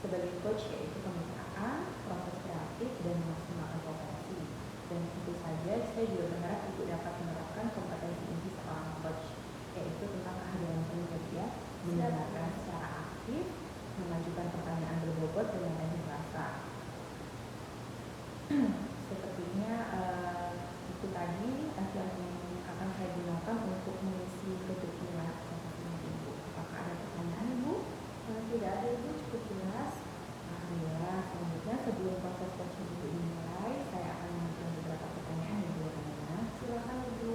sebagai coach yaitu kemitraan, proses kreatif, dan memaksimalkan potensi. Dan tentu saja saya juga berharap Ibu dapat menerapkan kompetensi inti seorang coach, yaitu tentang kehadiran penuh ya, mendengarkan secara aktif, mengajukan pertanyaan berbobot dengan penuh rasa. Sepertinya itu tadi yang akan saya gunakan untuk mengisi kedokteran presentasi Ibu. Apakah ada pertanyaan Ibu? Tidak ada Ibu, cukup jelas. Alhamdulillah. Selanjutnya sebelum proses coaching Ibu dimulai, saya akan mengajukan beberapa pertanyaan Ibu Hana. Silakan Ibu.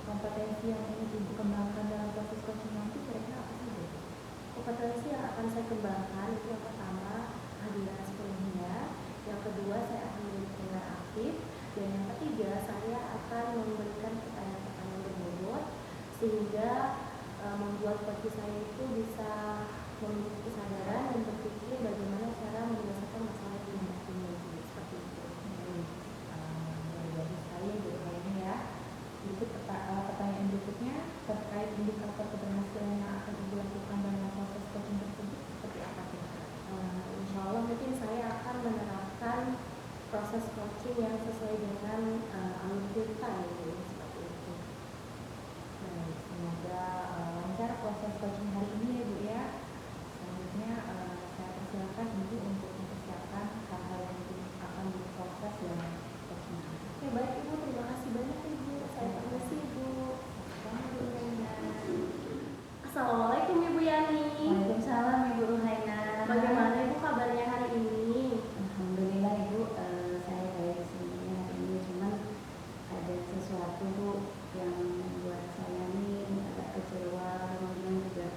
Kompetensi yang ingin Ibu kembangkan dalam proses coaching nanti kira-kira apa sih Ibu? Kompetensi yang akan saya kembangkan itu yang pertama kehadiran sepenuhnya, yang kedua saya akan menjadi trainer aktif, dan yang ketiga saya akan memberikan pertanyaan-pertanyaan berbobot sehingga membuat coach saya itu bisa memiliki kesadaran dan berpikir bagaimana cara menyelesaikan masalah yang dihadapinya seperti itu. Dari sekali Ibu Hana ya. Berikut pertanyaan berikutnya terkait indikator keberhasilan yang akan Ibu lakukan dalam proses coaching tersebut seperti apa kira-kira? Insya Allah mungkin saya akan menerapkan proses coaching yang sesuai dengan alur cerita gitu, seperti itu. Baik, semoga lancar proses coaching hari ini ya Bu ya. Selanjutnya saya persilakan Ibu untuk mempersiapkan hal-hal yang akan diproses dalam coaching. Oke, baik Ibu, terima kasih banyak Ibu. Saya permisi Ibu. Assalamualaikum Ibu Yani. Waalaikumsalam Ibu Ruhaina. Bagaimana Ibu kabarnya hari ini? Alhamdulillah Ibu, saya baik sebenarnya hari ini, cuman ada sesuatu Bu yang membuat saya nih agak kecewa, kemudian juga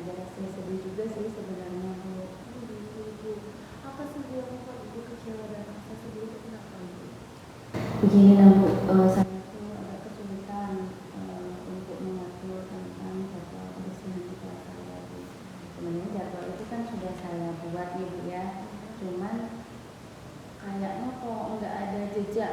ada rasa sedih juga sih sebenarnya Bu. Ibu, apa sih yang membuat Ibu kecewa dan rasa sedih itu kenapa Ibu? Begini lah Bu, saya tuh agak kesulitan untuk mengatur tentang jadwal kebersihan di kelas saya Bu. Sebenarnya jadwal itu kan sudah saya buat nih Bu ya, cuman kayaknya kok nggak ada jejak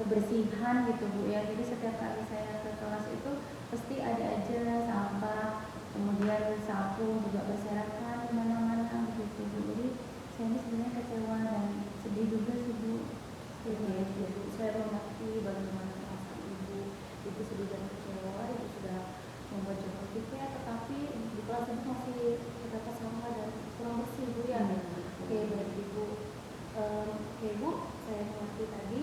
kebersihan gitu Bu ya. Jadi setiap kali saya ke kelas itu pasti ada aja sampah, kemudian sapu juga berserakan di mana-mana gitu Bu. Jadi saya ini sebenarnya kecewa dan sedih juga sih Bu. Ibu, saya mengerti bagaimana perasaan Ibu. Ibu sedih dan kecewa, Ibu sudah membuat jadwal tiket, tetapi di kelas itu masih terdapat sampah dan kurang bersih Bu ya. Oke, baik Ibu. Oke Bu, saya mengerti tadi.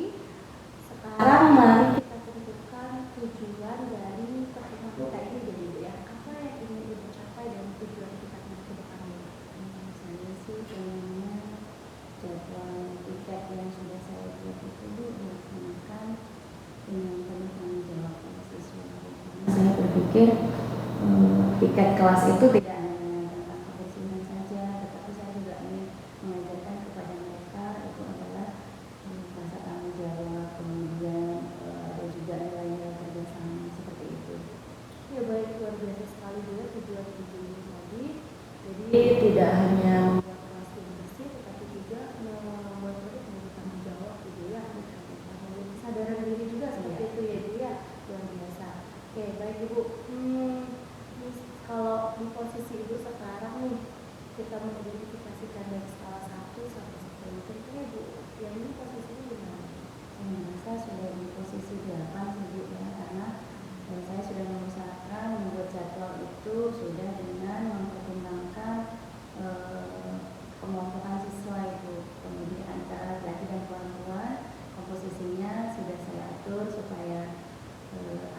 Sekarang mari kita tentukan tujuan dari pertemuan kita ini jadi Bu ya. Apa yang ingin Ibu capai dan tujuan kita ke depan ini? Saya sih pengennya jadwal tiket yang sudah saya buat itu Bu dilaksanakan dengan penuh tanggung jawab para siswa. Saya berpikir tiket kelas itu tidak hanya tentang kebersihan saja, tetapi saya juga ingin mengajarkan kepada mereka itu adalah rasa tanggung jawab, kemudian ada juga nilai-nilai kerjasama seperti itu. Ya baik, luar biasa sekali Bu ya tujuan Ibu ini tadi. Jadi tidak hanya membuat kelas yang bersih, tetapi juga membuat murid menjadi tanggung jawab gitu ya. Memiliki kesadaran diri juga seperti itu ya Bu ya, luar biasa. Oke baik Ibu. Kalau di posisi Ibu sekarang nih, kita mengidentifikasikan dari skala 1 sampai 10, kira-kira Ibu yang ini posisinya gimana? Saya merasa sudah di posisi 8 sih Bu ya, karena saya sudah mengusahakan membuat jadwal itu sudah dengan mempertimbangkan pengelompokan siswa itu, kemudian antara laki-laki dan perempuan, komposisinya sudah saya atur supaya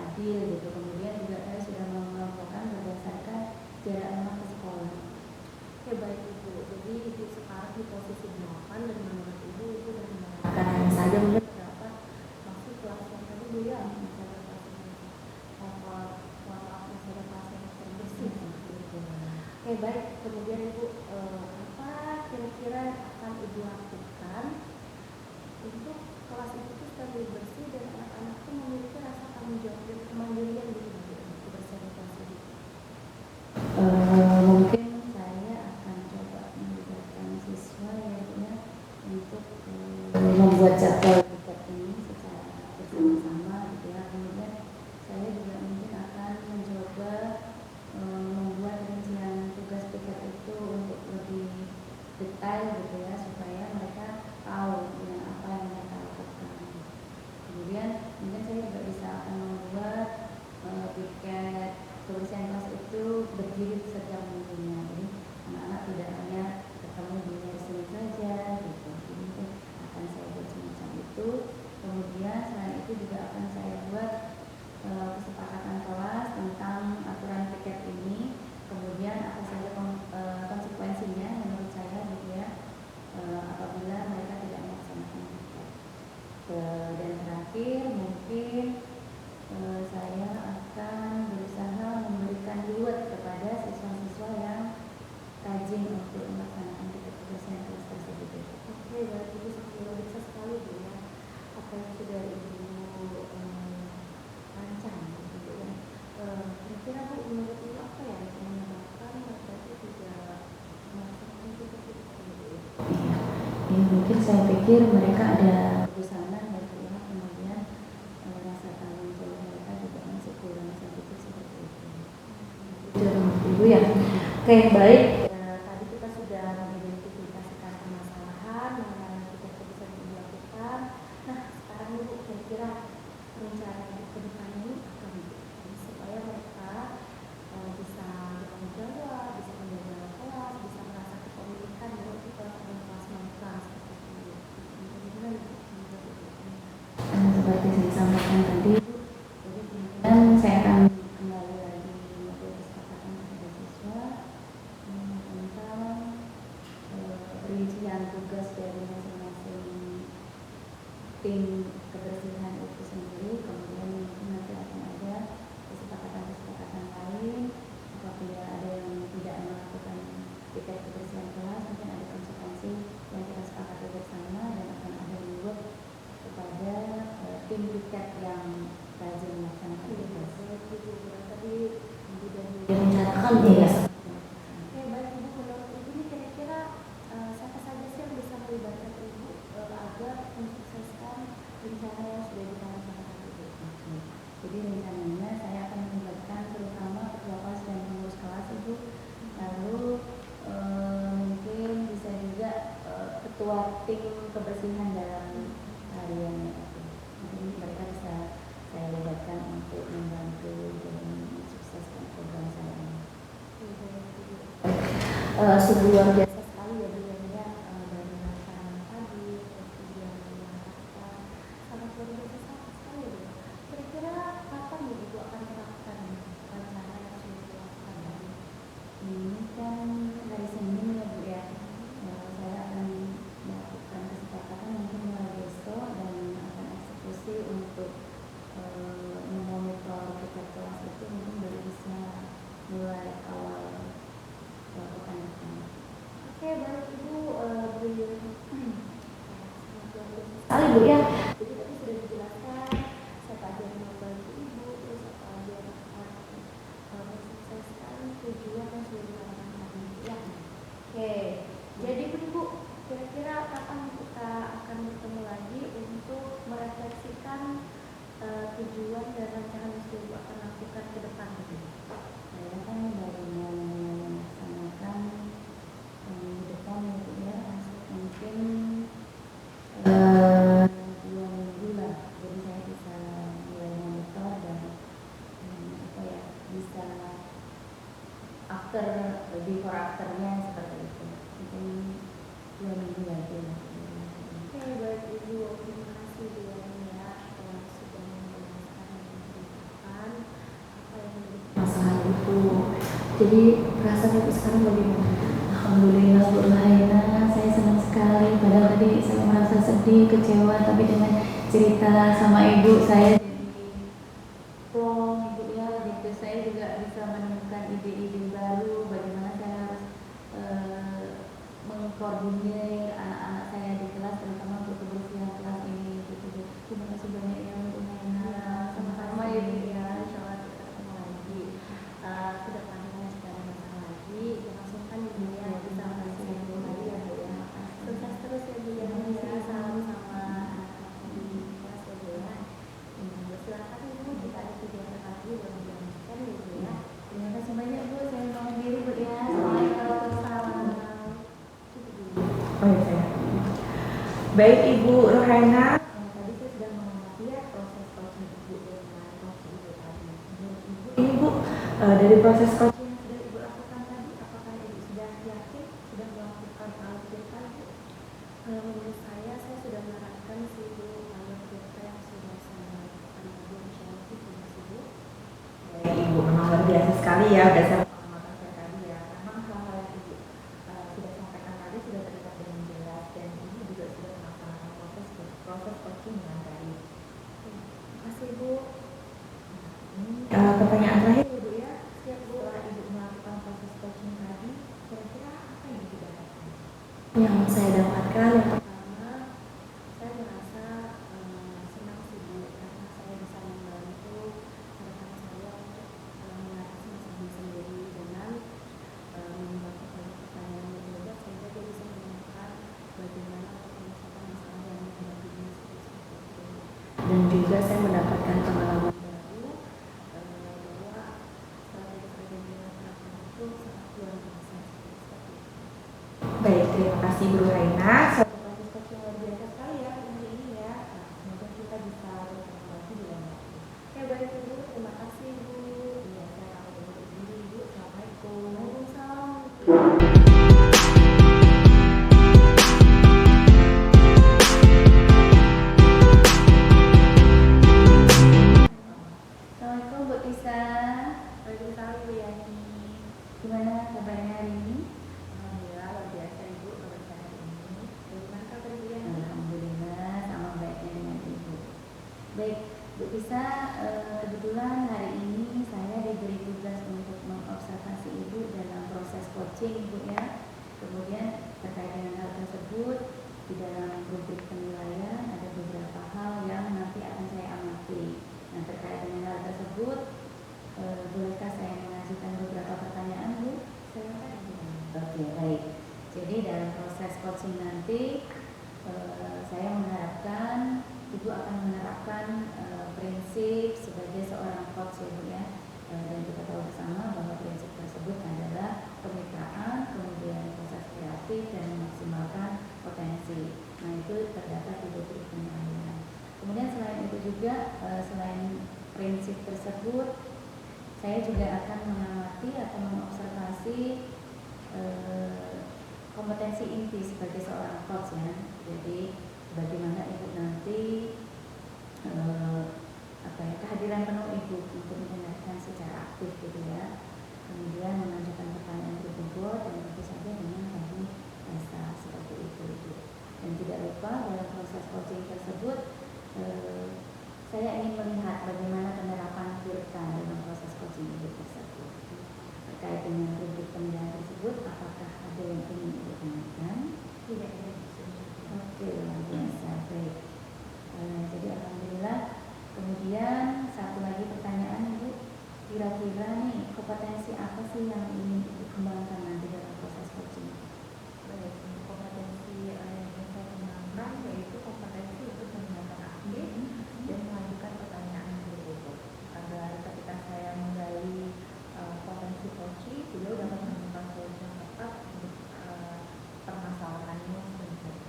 adil gitu. Kemudian juga saya sudah mengelompokkan berdasarkan jarak rumah ke sekolah. Ya baik Ibu, jadi Ibu sekarang di posisi 8 dan menurut Ibu itu sudah menerapkan hanya saja mungkin terdapat masuk kelas yang tadi Bu ya, masih ada kelas yang terbersih gitu. Oke baik, kemudian Ibu apa kira-kira yang akan Ibu lakukan untuk kelas itu stabil bersih dan anak-anak itu memiliki rasa tanggung jawab dan kemandirian gitu kebersihan kelas ini? Mungkin saya akan coba melibatkan siswa ya Bu ya untuk membuat jadwal tiket ini secara bersama-sama gitu ya. Kemudian saya juga mungkin akan mencoba membuat rincian tugas tiket itu untuk lebih itu. Kemudian selain itu juga akan saya buat kesepakatan kelas tentang aturan piket ini, kemudian apa saja konsekuensinya menurut saya gitu ya, apabila mereka tidak melaksanakan piket. Dan terakhir mungkin saya akan berusaha memberikan reward kepada siswa-siswa yang rajin untuk melaksanakan piket kebersihan kelas tersebut. Oke, berarti itu luar biasa sekali Bu ya, apa yang sudah Ibu rancang gitu ya. Kira-kira Bu, menurut Ibu apa ya yang menyebabkan mereka itu tidak melaksanakan piket itu ya? Ya, mungkin saya pikir mereka ada kebosanan gitu ya, kemudian rasa tanggung jawab mereka juga masih kurang, saya pikir seperti itu. Itu Ibu ya. Oke, baik. Tadi kita sudah mengidentifikasikan permasalahan mengenai piket bisa dilakukan. Nah, sekarang Ibu kira-kira rencana ke depan ini apa Ibu? Supaya mereka bisa bertanggung jawab, bisa menjaga kelas, bisa merasa kepemilikan bahwa di kelas ada kelas mereka seperti itu. Seperti saya sampaikan tadi, jadi kemungkinan saya akan kembali lagi membuat kesepakatan kepada siswa tentang rincian tugas dari masing-masing tim kebersihan itu sendiri. Kemudian mungkin nanti akan ada kesepakatan-kesepakatan lain apabila ada yang tidak melakukan piket kebersihan kelas, mungkin ada konsekuensi yang kita sepakati bersama dan akan ada reward kepada tim piket yang rajin melaksanakan tugas. Tadi sudah direncanakan ya. Oke, baik Ibu, menurut Ibu ini kira-kira siapa saja sih yang bisa melibatkan Ibu agar mensukseskan rencana yang sudah dicanangkan Ibu? Jadi rencananya saya akan melibatkan terutama ketua kelas dan pengurus kelas Ibu, lalu mungkin bisa juga ketua tim kebersihan dalam harian itu. Mungkin mereka bisa saya libatkan untuk membantu dan mensukseskan program saya ini. Sungguh luar biasa sekali ya Bu ya, dari rancangan tadi, terus kemudian dilakukan Sangat luar biasa sekali ya Bu. Kira-kira kapan Ibu akan melakukan rencana yang sudah dilakukan tadi? ini kan hari Senin ya Bu ya. Saya akan melakukan kesepakatan mungkin mulai besok dan akan eksekusi untuk memonitor piket kelas itu mungkin baru bisa mulai awal pekan depan. Oke, baik Ibu, beri Sekali Bu ya. Jadi tadi sudah dijelaskan siapa aja yang membantu Ibu, terus apa aja yang akan mensukseskan tujuan yang sudah dilakukan tadi ya. Oke, jadi Ibu, kira-kira kapan kita akan bertemu lagi untuk merefleksikan tujuan dan rancangan yang sudah Ibu akan lakukan ke depan gitu? Saya kan baru mau melaksanakan minggu depan ya Bu ya. Mungkin 2 minggu lah, jadi saya bisa mulai monitor dan apa ya, bisa after, before afternya seperti itu. Mungkin 2 minggu lagi lah. Oke, baik Ibu, terima kasih Bu Yani ya sudah menjelaskan dan menceritakan apa yang menjadi Masalah itu. Jadi perasaan itu sekarang bagaimana? Alhamdulillah Bu Rahaina, saya senang sekali. Padahal tadi saya merasa sedih, kecewa, tapi dengan cerita sama Ibu saya jadi plong Ibu ya. Gitu saya juga bisa menemukan ide-ide baru bagaimana saya harus mengkoordinir anak-anak saya di kelas, terutama untuk kebersihan kelas ini. Gitu. Terima kasih banyak ya Bu Rahaina. Sama-sama ya Bu ya. Insyaallah kita ketemu lagi ke depannya jika ada masalah lagi langsungkan Ibu ya bisa mengasih Ibu lagi ya Bu ya. Sukses terus ya Bu ya. Sama-sama di kelas ya Bu ya. Silakan Ibu jika ada kegiatan lagi boleh dilanjutkan ya Bu ya. Terima kasih banyak Bu, saya mohon diri Bu ya. Waalaikumsalam. Oh ya saya. Baik Ibu Rohaina. Tadi saya sudah mengamati ya proses coaching Ibu dengan coaching Ibu tadi. Menurut Ibu Ini Bu, dari proses coaching yang sudah Ibu lakukan tadi, apakah Ibu sudah yakin sudah melakukan hal itu tadi? Menurut saya sudah menerapkan sih Ibu sekali ya berdasarkan pengamatan saya tadi ya. Memang hal-hal yang Ibu sudah sampaikan tadi sudah terlihat dengan jelas dan Ibu juga sudah melaksanakan proses coaching dengan baik. Terima kasih Ibu. Pertanyaan terakhir Ibu ya. Siap Bu. Setelah Ibu melakukan proses coaching tadi, kira-kira apa yang Ibu dapatkan? Yang saya dapatkan yang pertama, saya merasa senang sih Bu, karena saya bisa membantu rekan saya untuk mengatasi masalah sendiri dengan membuat pertanyaan yang mudah sehingga dia bisa menemukan bagaimana untuk menyelesaikan masalah yang menghadapinya seperti itu. Dan juga saya mendapatkan pengalaman baru bahwa strategi yang diterapkan itu sangat luar biasa seperti itu. Baik, terima kasih Bu Raina. Suatu proses coaching luar biasa sekali ya hari ini ya. Nah, semoga kita bisa bertemu lagi di lain waktu. Oke, baik Ibu, terima kasih Bu. Iya, saya pamit undur diri Ibu. Assalamualaikum. Waalaikumsalam. Assalamualaikum Bu Tisa. Waalaikumsalam Bu Yani. Gimana kabarnya hari ini? Alhamdulillah luar biasa Ibu kabar saya hari ini. Bagaimana kabar Bu Yani? Alhamdulillah sama baiknya dengan Ibu. Baik, Bu Tisa, kebetulan hari ini saya diberi tugas untuk mengobservasi Ibu dalam proses coaching Ibu ya. Kemudian terkait dengan hal tersebut di dalam rubrik penilaian ada beberapa hal yang nanti akan saya amati. Nah, terkait dengan hal tersebut, bolehkah saya mengajukan beberapa pertanyaan Bu? Silakan Bu. Oke, baik. Jadi dalam proses coaching nanti saya mengharapkan Ibu akan menerapkan prinsip sebagai seorang coach ya Bu ya. Dan kita tahu bersama bahwa prinsip tersebut adalah kemitraan, kemudian proses kreatif dan memaksimalkan potensi. Nah, itu terdapat di rubrik penilaian. Kemudian selain itu juga selain prinsip tersebut, saya juga akan mengamati atau mengobservasi kompetensi inti sebagai seorang coach ya. Jadi bagaimana Ibu nanti kehadiran penuh Ibu untuk mendengarkan secara aktif gitu ya. Kemudian mengajukan pertanyaan tersebut dan tentu saja dengan teknik dasar seperti itu Ibu. Dan tidak lupa dalam proses coaching tersebut saya ingin melihat bagaimana penerapan Firka dalam proses coaching Ibu tersebut. Terkait dengan rubrik penilaian tersebut, apakah ada yang ingin Ibu tanyakan? Tidak ada. Oke, luar biasa, baik. Jadi alhamdulillah. Kemudian satu lagi pertanyaan Ibu, kira-kira nih kompetensi apa sih yang ingin Ibu kembangkan nanti dalam proses coaching? Baik, untuk kompetensi yang ingin saya kembangkan yaitu kompetensi untuk mendengarkan aktif dan mengajukan pertanyaan yang berbobot agar ketika saya menggali potensi coaching, beliau dapat menemukan solusi yang tepat untuk permasalahannya sebenarnya.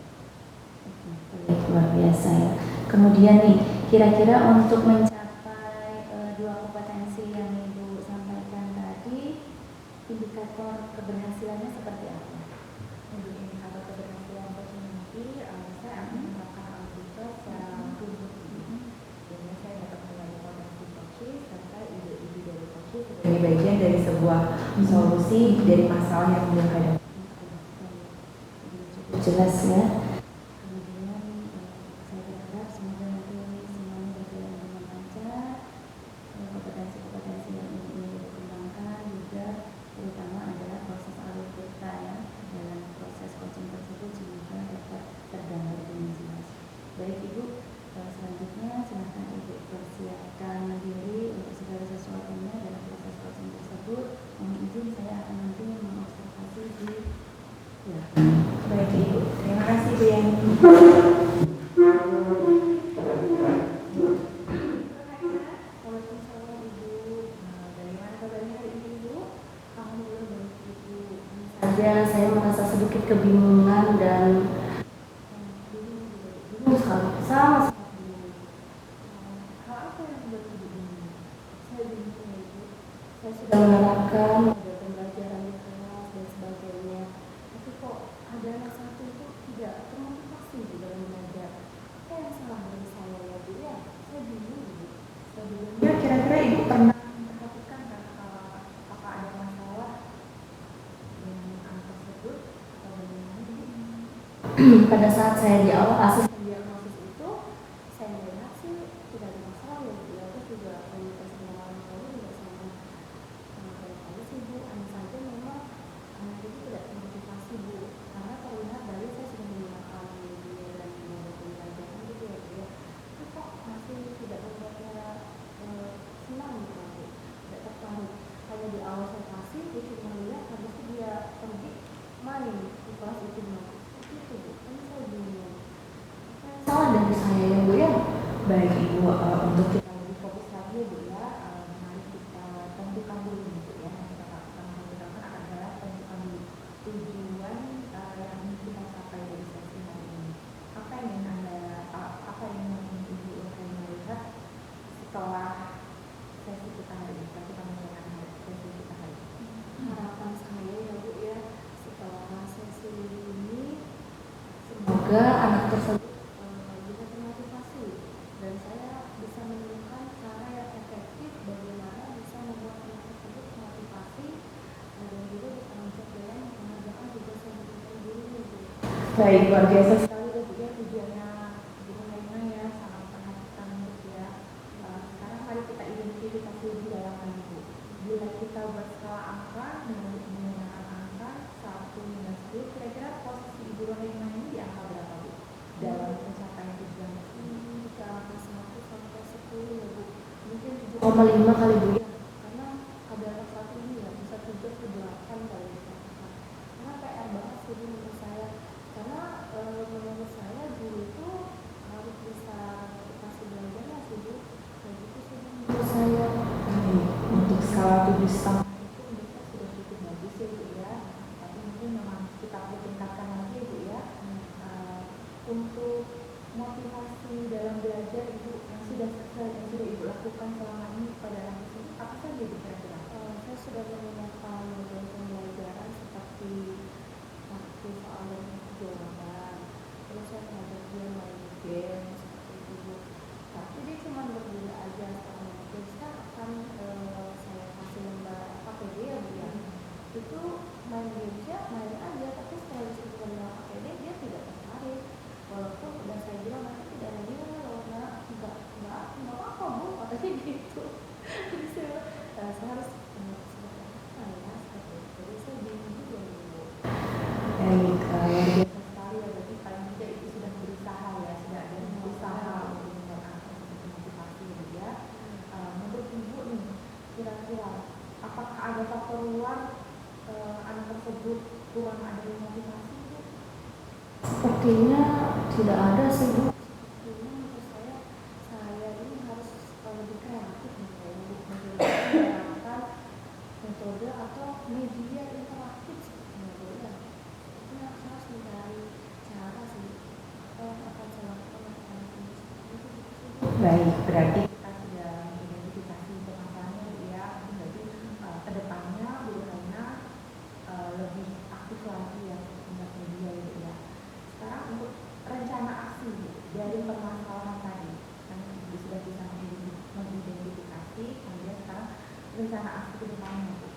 Luar biasa ya. Kemudian nih, kira-kira untuk mencapai dua kompetensi yang Ibu sampaikan tadi, indikator keberhasilannya seperti apa? Untuk indikator keberhasilan coaching nanti, saya akan menerapkan algoritma secara langsung. Sehingga saya dapat menggali potensi coaching serta ide-ide dari coaching sebagai bagian dari sebuah solusi dari masalah yang beliau hadapi. Cukup jelas ya. Kemudian saya berharap semoga nanti semuanya berjalan dengan lancar. Kompetensi-kompetensi yang ingin dikembangkan juga terutama adalah proses algoritma ya dalam proses coaching tersebut sehingga dapat tergambar dengan jelas. Baik Ibu, selanjutnya silakan Ibu persiapkan diri untuk segala sesuatunya dalam proses coaching tersebut. Mohon izin saya akan nanti mengobservasi di Baik Ibu, terima kasih Bu Yani. Waalaikumsalam Ibu. Bagaimana kabarnya hari ini Ibu? Alhamdulillah baik Ibu. saja saya merasa sedikit kebingungan dan bingung sekali sama sekali. Hal apa yang membuat Ibu bingung? Saya bingung ya Ibu. Saya sudah Sudah menerapkan ada pembelajaran di kelas dan sebagainya, tapi kok ada anak satu itu tidak termotivasi di dalam pada saat saya di awal asesmen diagnosis itu saya melihat sih tidak ada masalah ya Bu ya, terus juga komunikasi dengan orang tua juga sama kayak tadi sih Bu, hanya saja memang anak itu tidak termotivasi Bu, karena terlihat dari saya sudah menggunakan media dan membuat pembelajaran gitu ya Bu ya, tapi kok masih tidak membuatnya senang gitu Bu, tidak tertarik. Hanya di awal saya kasih dia cuma melihat habis itu dia pergi main di kelas itu seperti itu Bu, kan saya bingung salah dari saya ya Bu ya. Baik Ibu, untuk kita lebih fokus lagi ya Bu ya, mari kita tentukan dulu Bu ya, yang kita tentukan adalah tentukan dulu tujuan yang ingin kita capai dari sesi hari ini. Apa yang ingin Ibu lihat setelah sesi kita hari ini, setelah kita menjalankan sesi kita hari ini? Harapan saya ya Bu ya, setelah sesi ini semoga anak tersebut bisa termotivasi dan saya bisa menemukan cara yang efektif bagaimana bisa membuat anak tersebut termotivasi dan juga bertanggung jawab dalam mengerjakan tugas yang diberikan gurunya Bu. Baik, luar biasa sekali ya Bu ya, tujuannya Bu Haina ya, sangat memperhatikan Bu ya. Sekarang mari kita identifikasi lebih dalam lagi Bu. Bila kita buat skala angka dengan menggunakan angka 1 hingga 10, kira-kira posisi Ibu Haina ini di angka berapa Bu? Dalam pencapaian tujuan ini? Jika angka 1 sampai 10 ya Bu, mungkin 7,5 kali Bu ya, karena ada anak satu ini ya bisa 7 ke 8 kali ya. Karena PR banget sih Bu menurut saya, karena menurut saya guru itu harus bisa motivasi belajarnya sih Bu, kayak gitu sih Bu menurut saya. Untuk skala 7,5 itu menurut saya sudah cukup bagus ya Bu ya, tapi mungkin memang kita perlu tingkatkan lagi ya Bu ya. Untuk motivasi dalam belajar Ibu yang sudah Ibu lakukan selama ini kepada anak tersebut, apa saja Bu kira-kira? Saya sudah menggunakan model pembelajaran seperti waktu soal dan jawaban, terus saya mengajak dia main game seperti itu Bu, tapi dia cuma berdua aja sama kita akan saya kasih lembar APD ya Bu ya, itu main gamenya main aja, tapi setelah disebutkan dengan APD dia tidak tertarik, walaupun udah saya bilang nanti tidak ada nilai loh, nah nggak apa Bu katanya gitu. Jadi saya harus seperti apa ya, seperti itu. Jadi saya bingung juga Bu. Baik, luar biasa sekali ya, berarti paling tidak Ibu sudah berusaha ya, sudah ada usaha untuk membuat anak tersebut termotivasi ya Bu ya. Menurut Ibu nih, kira-kira apakah ada faktor luar anak tersebut kurang ada motivasi Bu? Sepertinya tidak ada sih Bu. Sepertinya menurut saya ini harus lebih kreatif nih kayaknya Bu, menggunakan metode atau media interaktif sepertinya Bu ya. Ini harus mencari cara sih apa yang akan saya lakukan untuk anak ini seperti itu sih Bu. Baik, berarti kita sudah mengidentifikasi permasalahannya Bu ya. Berarti kedepannya Bu Haina lebih aktif lagi ya membuat media ya Bu ya. Sekarang untuk rencana aksi Bu, dari permasalahan tadi kan Ibu sudah bisa mengidentifikasi, kemudian sekarang rencana aksi ke depannya Bu.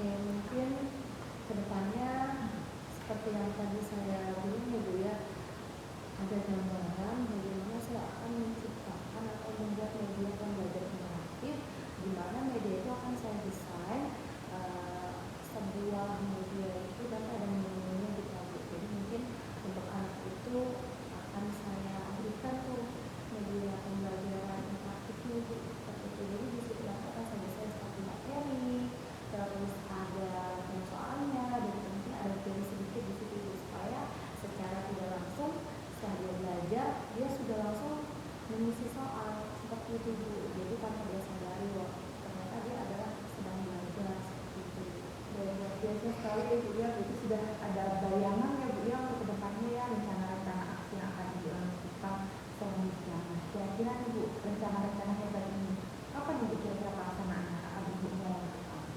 Mungkin kedepannya seperti yang tadi saya bilang ya Bu ya, ada gambaran bagaimana saya akan menciptakan atau membuat media pembelajaran interaktif, di mana media itu akan saya desain sebuah media itu dan ada menunya di Bu. Jadi mungkin untuk anak itu akan saya berikan tuh media pembelajaran interaktifnya Bu, seperti itu. Jadi di situ akan saya desain seperti materi, terus ada soalnya, dan mungkin ada game sedikit di situ Bu, supaya secara tidak langsung setelah dia belajar dia sudah langsung mengisi soal seperti itu Bu. Jadi tanpa dia sadari wah ternyata dia adalah sedang belajar seperti itu. Dan luar biasa sekali ya Bu ya, berarti sudah ada bayangan ya Bu ya untuk kedepannya ya, rencana-rencana aksi yang akan Ibu lakukan selanjutnya. Kira-kira nih Bu, rencana-rencana hebat ini kapan Ibu kira-kira pelaksanaannya akan Ibu mulai?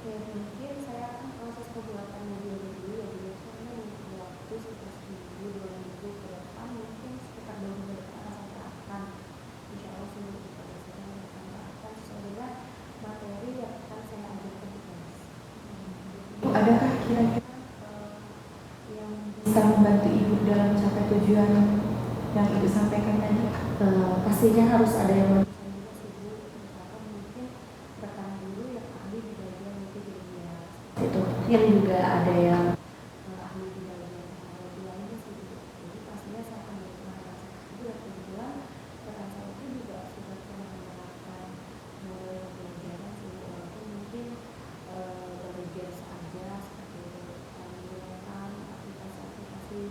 Mungkin saya akan proses pembuatan media dulu ya Bu, karena butuh waktu sekitar 1 minggu 2 minggu ke depan, mungkin sekitar 2 minggu depan akan saya terapkan. Insya Allah seminggu kita biasanya akan terapkan sesuai dengan materi yang akan saya ajarkan di kelas. Bu, adakah kira-kira yang bisa membantu Ibu dalam mencapai tujuan tujuan yang Ibu sampaikan tadi? Pastinya harus ada yang menyelesaikan juga sih Bu. Misalkan mungkin rekan dulu yang ahli di bagian multimedia itu yang juga ada yang ahli di bagian teknologi lainnya sih Bu. Jadi pastinya saya akan melakukan rasa tersebut dan kebetulan rekan saya itu juga sudah pernah menerapkan model pembelajaran sih Bu. Walaupun mungkin baru biasa aja seperti menggunakan aplikasi-aplikasi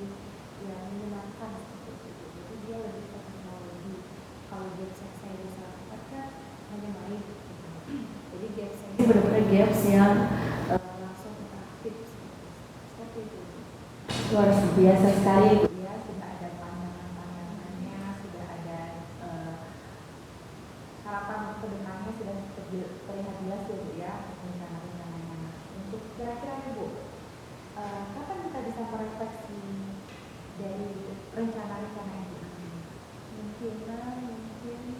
yang menyenangkan seperti itu. Jadi dia lebih ke teknologi. Kalau games yang saya bisa lakukan kan hanya main gitu. Jadi games ini benar-benar games yang langsung interaktif seperti itu. Luar biasa sekali Bu. Ya, sudah ada pandangan-pandangannya, sudah ada harapan ke depannya sudah terlihat jelas ya Bu ya, rencana-rencananya. Untuk kira-kira Bu, kapan kita bisa merefleksi dari rencana-rencana yang diambil? Mungkin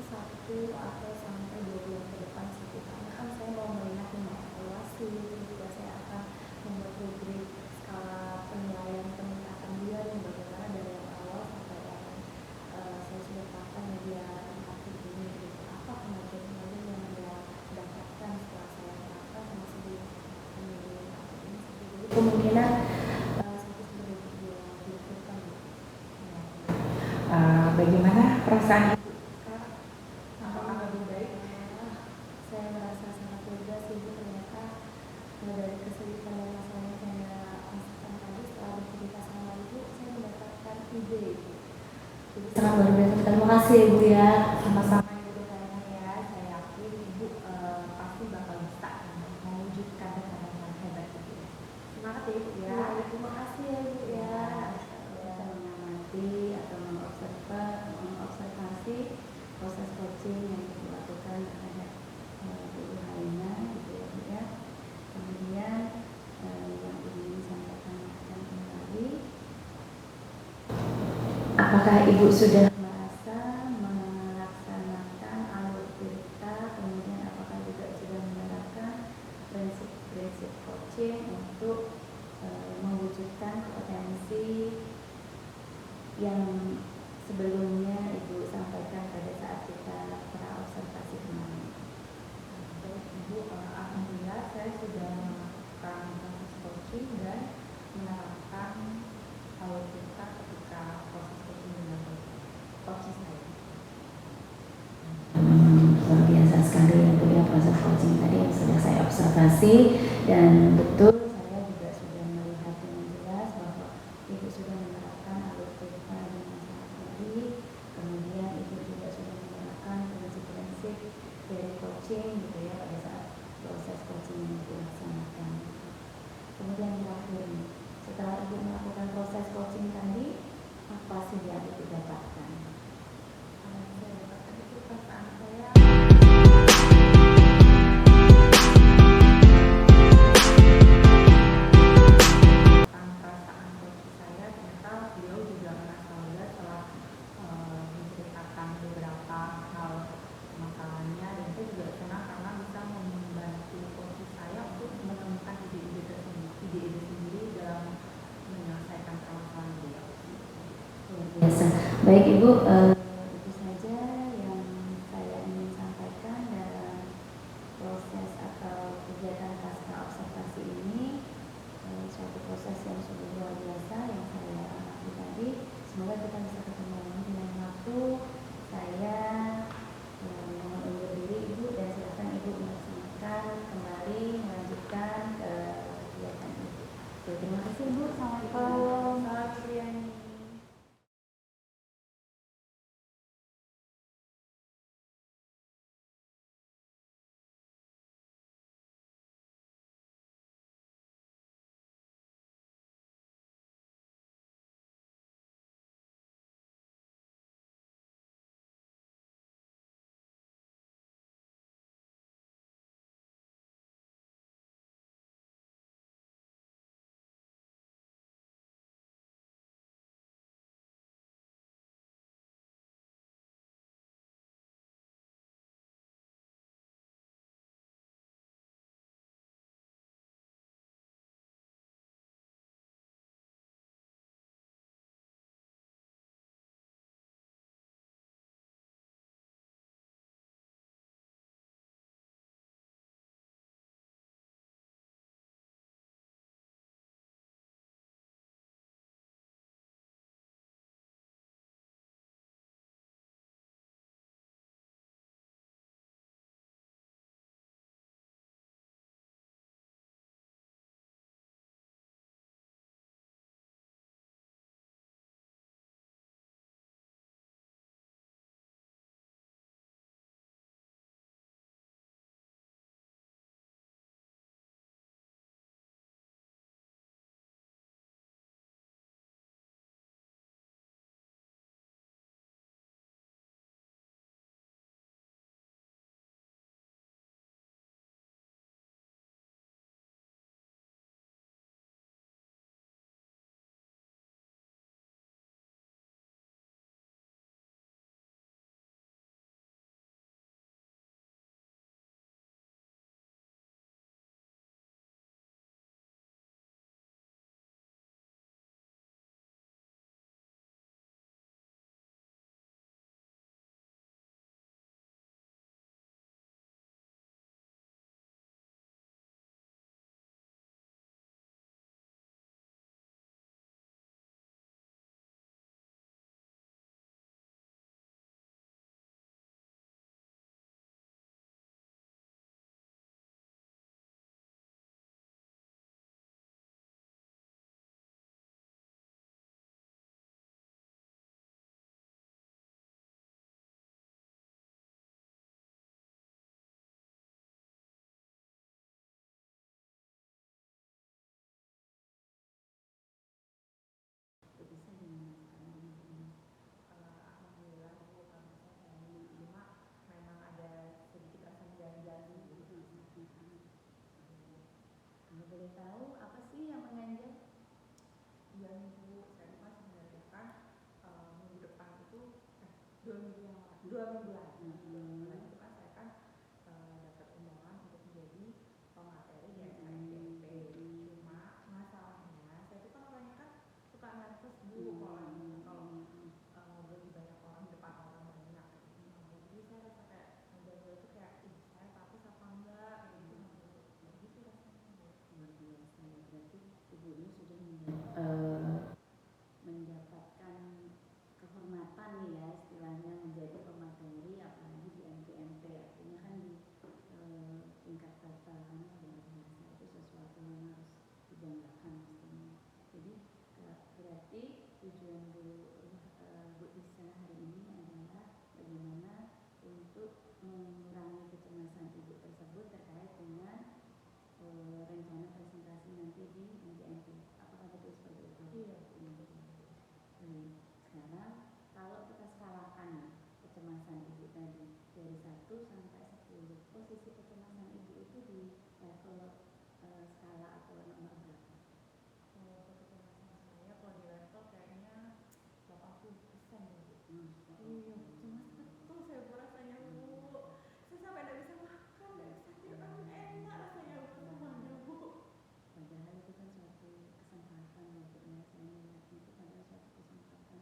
1 atau sampai 2 bulan ke depan sih Bu. Karena kan saya mau melihat evaluasi, juga saya akan membuat rubrik skala penilaian peningkatan dia yang bagaimana dari yang awal sampai yang saya sudah terapkan media interaktif ini gitu. Apa kemajuan-kemajuan yang dia dapatkan setelah saya terapkan sama sebelum media interaktif ini seperti itu. Jadi kemungkinan 1 sampai 2 bulan ke depan Bu. Bagaimana perasaan Ibu? Apakah lebih baik? Saya merasa sangat lega sih Bu, ternyata dari kesulitan dan masalah yang saya rasakan tadi setelah bercerita sama Ibu, saya mendapatkan ide Ibu. Jadi sangat luar biasa. Terima kasih Ibu ya. Sama-sama Ibu Dutana ya, saya yakin Ibu pasti bakal bisa mewujudkan rencana hebat itu. Semangat ya Ibu ya. Terima kasih ya Bu ya. Kita mengamati atau mengobservasi proses coaching yang dilakukan terhadap Bu Haina gitu ya Bu ya. Kemudian yang ingin disampaikan kembali, apakah Ibu sudah merasa melaksanakan alur cerita, kemudian apakah juga sudah menerapkan prinsip-prinsip coaching untuk mewujudkan potensi yang sebelumnya Ibu sampaikan pada saat kita praobservasi kemarin? Baik Ibu, alhamdulillah saya sudah melakukan proses coaching dan menerapkan alur cerita ketika proses coaching dengan coaching saya. Luar biasa sekali ya Bu ya, proses coaching tadi yang sudah saya observasi, dan betul saya juga sudah melihat dengan jelas bahwa Ibu sudah menerapkan alur cerita dengan sangat baik. Kemudian Ibu juga sudah menerapkan prinsip-prinsip dari coaching gitu ya pada saat proses coaching yang dilaksanakan. Kemudian terakhir nih, setelah Ibu melakukan proses coaching tadi, apa sih yang Ibu dapatkan? Saya dapatkan itu perasaan saya perasaan coach saya, ternyata beliau juga merasa lega setelah menceritakan beberapa hal masalahnya, dan saya juga senang karena bisa membantu coach saya untuk menemukan ide-ide sendiri dalam menyelesaikan permasalahan beliau. Luar biasa. Baik Ibu, itu saja yang saya ingin sampaikan dalam proses atau kegiatan pasca observasi ini. Suatu proses yang sungguh luar biasa yang saya alami tadi. Semoga kita bisa ketemu lagi di lain waktu. Saya mohon undur diri Ibu, dan silakan Ibu melaksanakan kembali, melanjutkan kegiatan Ibu. Terima kasih Ibu. Selamat malam. Selamat siang. mengurangi kecemasan ibu tersebut terkait dengan rencana presentasi nanti di MGMP. Apakah betul seperti itu? Iya. Sekarang kalau kita skalakan kecemasan ibu tadi dari 1 sampai 10, posisi kecemasan ibu itu di level skala atau nomor berapa? Kalau kecemasan saya kalau di level kayaknya 80% ya Bu. Iya, cemas betul saya rasanya Bu. Saya sampai nggak bisa makan, nggak bisa tidur, enak rasanya Bu semuanya Bu. Padahal itu kan suatu kesempatan maksudnya, saya melihat itu adalah suatu kesempatan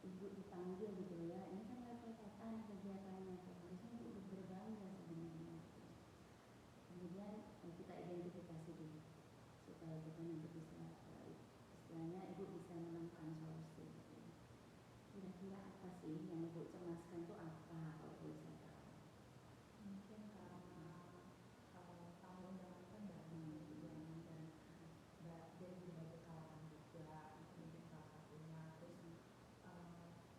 ibu dipanggil gitu ya, ini kan level kapan kegiatannya, harusnya ibu berbangga sebenarnya. Kemudian kita identifikasi dulu supaya kita nanti bisa istilahnya ibu bisa menemukan solusi gitu. Kira-kira apa sih yang ibu cemaskan itu apa kalau boleh saya tahu? Mungkin karena tamu undangan kan banyak dan dari berbagai kalangan juga, mungkin salah satunya. Terus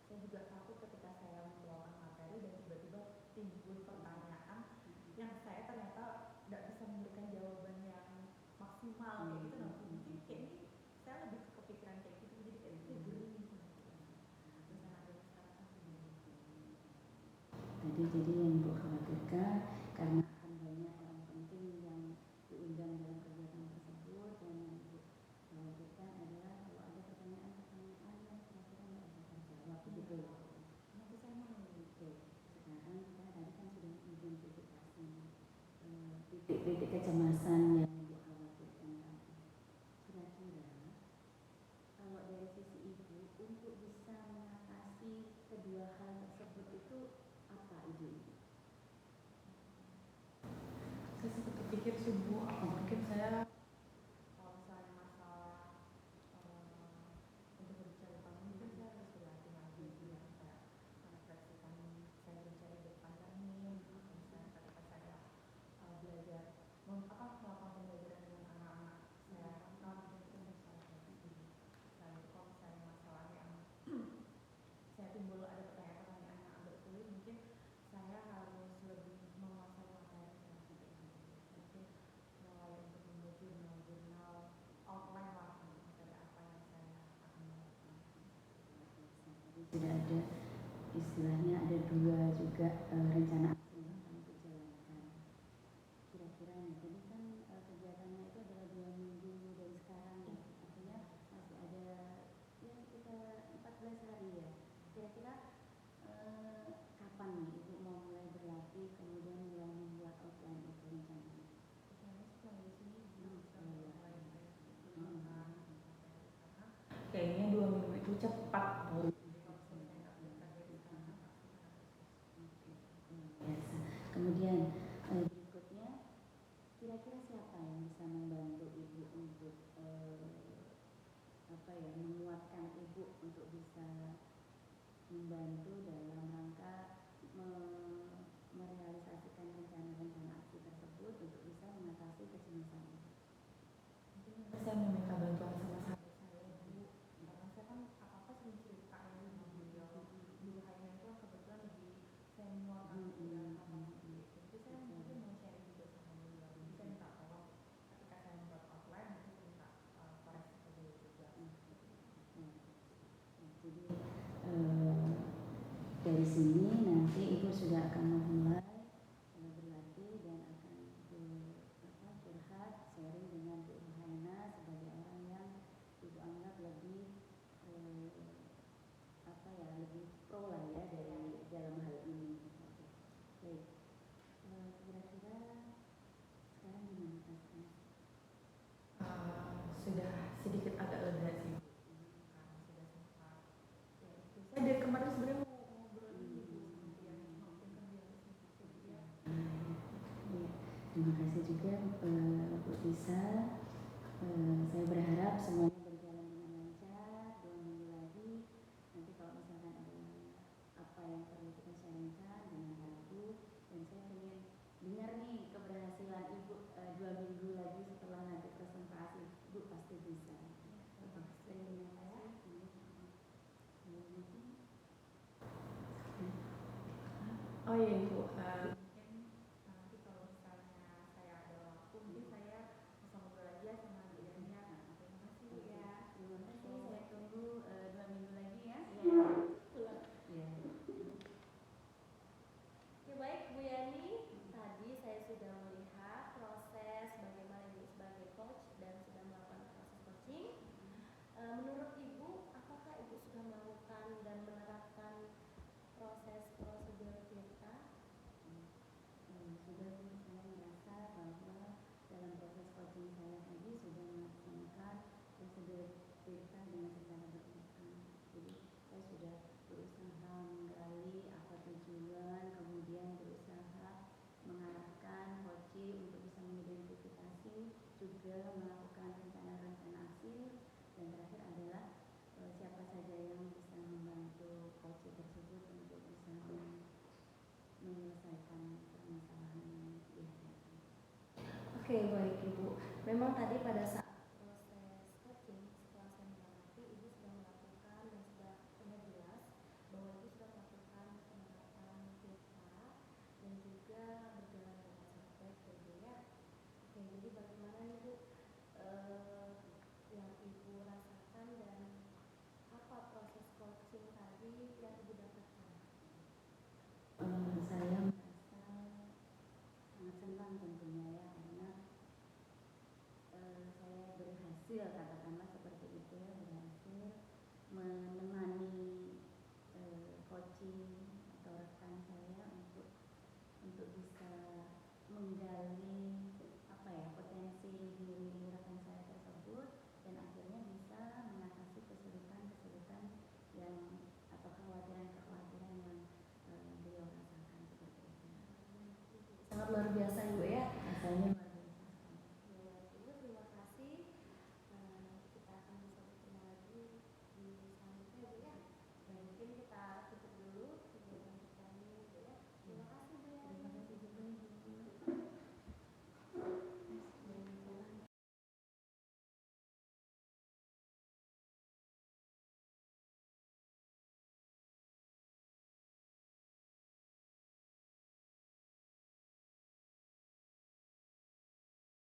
saya juga takut ketika saya membawakan materi dan tiba-tiba timbul pertanyaan yang saya ternyata tidak bisa memberikan jawaban yang maksimal kayak gitu. Nah mungkin kayak ini saya lebih kepikiran kayak gitu, jadi kayak gitu geli gitu. Terus anak-anak sekarang kan Jadi yang ibu khawatirkan karena akan banyak orang penting yang diundang dalam kegiatan tersebut, dan yang ibu khawatirkan adalah kalau ada pertanyaan-pertanyaan yang kira-kira nggak bisa terjawab begitu. nanti saya mau Oke, sekarang kita tadi kan sudah identifikasi titik-titik kecemasan yang ibu khawatirkan tadi. Kira-kira kalau dari sisi ibu untuk bisa mengatasi kedua hal tersebut itu apa ide? saya sempat berpikir subuh apa mungkin saya kalau misalnya masalah untuk berbicara depan mungkin saya harus berlatih lagi ya, kayak merefleksikan saya berbicara di depan cermin, atau misalnya ketika saya belajar melakukan pembelajaran dengan anak-anak saya itu misalnya nah itu kalau misalnya masalah yang saya timbul ada pertanyaan-pertanyaan yang agak sulit, mungkin saya harus lebih menguasai materi mungkin mulai untuk membuat jurnal-jurnal outline lah materi apa yang saya akan melakukan. Jadi sudah ada istilahnya ada 2 juga rencana aksi yang akan dijalankan. Kira-kira tadi kan kegiatannya itu adalah 2 minggu dari sekarang ya, artinya masih ada ya sekitar 14 hari ya. Kira-kira kapan nih ibu mau mulai berlatih kemudian mulai membuat outline itu rencananya? Saya setelah di sini bisa mulai kayaknya 2 minggu itu cepat Bu. Biasa. Kemudian berikutnya, kira-kira siapa yang bisa membantu ibu untuk menguatkan ibu untuk bisa membantu dalam rangka merealisasikan rencana-rencana aksi tersebut untuk bisa mengatasi kecemasan ibu? Mungkin saya meminta bantuan sama sahabat saya Bu, karena saya kan apa-apa sering cerita ya sama beliau. Guru Haina itu kebetulan lebih senior kan jadi saya mungkin mau sharing juga sama beliau. Jadi saya minta tolong ketika saya membuat outline, mungkin saya minta koreksi ke beliau juga. Jadi dari sini nanti ibu sudah akan memulai berlatih dan akan curhat sharing dengan Bu Haina sebagai orang yang ibu anggap lebih lebih pro lah ya dari dalam hal ini. Baik, kira-kira sekarang gimana rasanya? Sudah sedikit agak lega sih Bu, karena sudah sempat ya itu. Saya dari kemarin sebenarnya mau ngobrol ini Bu sama dia, maupun kan dia harus sibuk dia. Terima kasih juga Bu Tisa. Saya berharap semuanya berjalan dengan lancar 2 minggu lagi. Nanti kalau misalkan ada apa yang perlu kita sharingkan dengan Ibu, dan saya ingin dengar nih keberhasilan Ibu 2 minggu lagi setelah nanti presentasi. Ibu pasti bisa. Terima kasih. Oh ya Ibu, mungkin nanti kalau misalnya saya ada waktu mungkin saya bisa ngobrol lagi ya sama Bu Yani. Terima kasih Bu ya. Terima kasih, saya tunggu 2 minggu lagi ya. Iya. Ya. Oke, baik Bu Yani, tadi saya sudah melihat proses bagaimana Ibu sebagai coach dan sudah melakukan proses coaching. Menurut Ibu, apakah Ibu sudah melakukan dan menerapkan proses prosedur kita? Sudah saya merasa bahwa dalam proses coaching saya tadi sudah melaksanakan prosedur kita dengan secara berurutan. Jadi saya sudah berusaha menggali apa tujuan, kemudian berusaha mengarahkan coaching untuk bisa mengidentifikasi, juga melakukan rencana-rencana aksi, dan terakhir adalah siapa saja yang bisa membantu coaching tersebut untuk bisa menyelesaikan permasalahan yang dihadapi. Oke, baik Ibu. Memang tadi pada saat proses coaching, setelah saya mengamati, Ibu sudah melakukan dan sudah benar jelas bahwa Ibu sudah melakukan penerapan kita dan juga berjalan dengan sangat baik ya Ibu ya. Oke, jadi bagaimana nih Bu yang Ibu rasakan dan apa proses coaching tadi yang Ibu dapatkan? Saya merasa sangat senang tentunya ya, karena saya berhasil, katakanlah seperti itu ya, berhasil menemani coaching atau rekan saya untuk bisa menggali apa ya potensi diri rekan saya tersebut, dan akhirnya bisa mengatasi kesulitan-kesulitan yang atau kekhawatiran-kekhawatiran yang beliau rasakan seperti itu. Sangat luar biasa Ibu ya. Rasanya